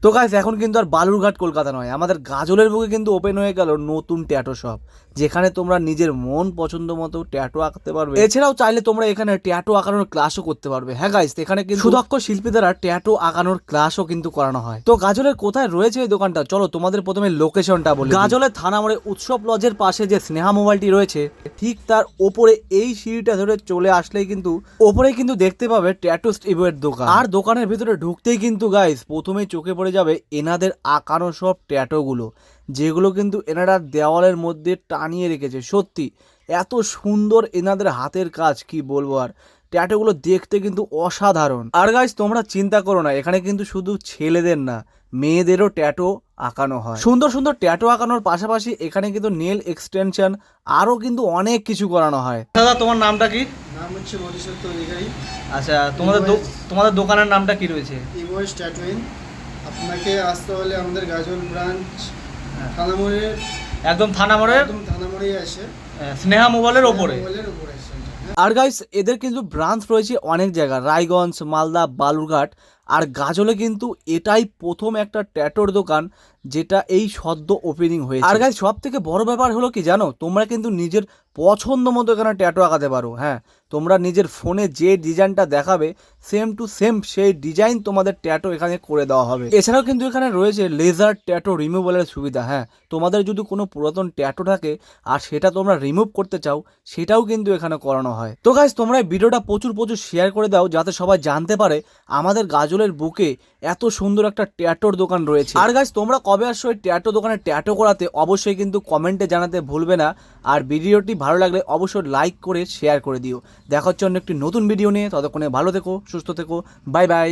তো গাইস এখন কিন্তু আর বালুরঘাট কলকাতা নয়, আমাদের গাজলের বুকে কিন্তু ওপেন হয়ে গেল নতুন ট্যাটু শপ, যেখানে তোমরা নিজের মন পছন্দ মতো ট্যাটু আঁকতে পারবে। এছাড়াও চাইলে তোমরা এখানে ট্যাটু আঁকানোর ক্লাসও করতে পারবে। হ্যাঁ গাইস, এখানে কিন্তু সুদক্ষ শিল্পী দ্বারা ট্যাটু আঁকানোর ক্লাসও কিন্তু করানো হয়। তো গাজলের কোথায় রয়েছে এই দোকানটা, চলো তোমাদের প্রথমে লোকেশনটা বলি। গাজলের থানা মোড়ে উৎসব লজের পাশে যে স্নেহা মোবাইলটি রয়েছে, ঠিক তার ওপরে এই সিঁড়িটা ধরে চলে আসলেই কিন্তু ওপরে কিন্তু দেখতে পাবে ট্যাটু স্টুডিওর দোকান। আর দোকানের ভিতরে ঢুকতেই কিন্তু গাইস প্রথমেই চোখে পড়ে যাবে এনাদের আঁকানো সব ট্যাটুগুলো, যেগুলো কিন্তু এনারা দেওয়ালের মধ্যে টানিয়ে রেখেছে। সত্যি এত সুন্দর এনাদের হাতের কাজ, কি বলবো আর, ট্যাটুগুলো দেখতে কিন্তু অসাধারণ। আর গাইস তোমরা চিন্তা করো না, এখানে কিন্তু শুধু ছেলেদের না, মেয়েদেরও ট্যাটু আঁকানো হয়। সুন্দর সুন্দর ট্যাটু আঁকানোর পাশাপাশি এখানে কিন্তু নেল এক্সটেনশন আরও কিন্তু অনেক কিছু করানো হয়। দাদা তোমার নামটা কি? নাম হচ্ছে বোধিসত্ত্ব অধিকারী। আচ্ছা, তোমাদের দোকানের নামটা কি রয়েছে? ইভয়েস ট্যাটুইং। আপনাকে আসতে হলে আমাদের গাজল ব্রাঞ্চ থানামোড়ের একদম থানামোড়ের থানামোড়েই আসে, স্নেহা মোবাইলের ওপরে। মোবাইলের উপরে আসে। আর গাইস এদের কিন্তু ব্রাঞ্চ রয়েছে অনেক জায়গা, রায়গঞ্জ, মালদা, বালুরঘাট। আর গাজলে কিন্তু এটাই প্রথম একটা ট্যাটুর দোকান যেটা এই সদ্য ওপেনিং হয়েছে। আর গাইস সব থেকে বড় ব্যাপার হলো কি জানো, তোমরা কিন্তু নিজের পছন্দ মতো এখানে ট্যাটু আঁকাতে পারো। হ্যাঁ, তোমরা নিজের ফোনে যে ডিজাইনটা দেখাবে সেম টু সেম সেই ডিজাইন তোমাদের ট্যাটু এখানে করে দেওয়া হবে। এছাড়াও কিন্তু এখানে রয়েছে লেজার ট্যাটু রিমুভালের সুবিধা। হ্যাঁ, তোমাদের যদি কোনো পুরাতন ট্যাটু থাকে আর সেটা তোমরা রিমুভ করতে চাও, সেটাও কিন্তু এখানে করানো হয়। তো গাইস তোমরা এই ভিডিওটা প্রচুর শেয়ার করে দাও, যাতে সবাই জানতে পারে আমাদের গাজলের বুকে এত সুন্দর একটা ট্যাটুর দোকান রয়েছে। আর গাইস তোমরা কবে আসছো এই ট্যাটু দোকানে ট্যাটু করাতে, অবশ্যই কিন্তু কমেন্টে জানাতে ভুলবে না। আর ভিডিওটি ভালো লাগলে অবশ্যই লাইক করে শেয়ার করে দিও। দেখা হচ্ছে অন্য একটি নতুন ভিডিও নিয়ে, ততক্ষণে ভালো থেকো, সুস্থ থেকো, বাই বাই।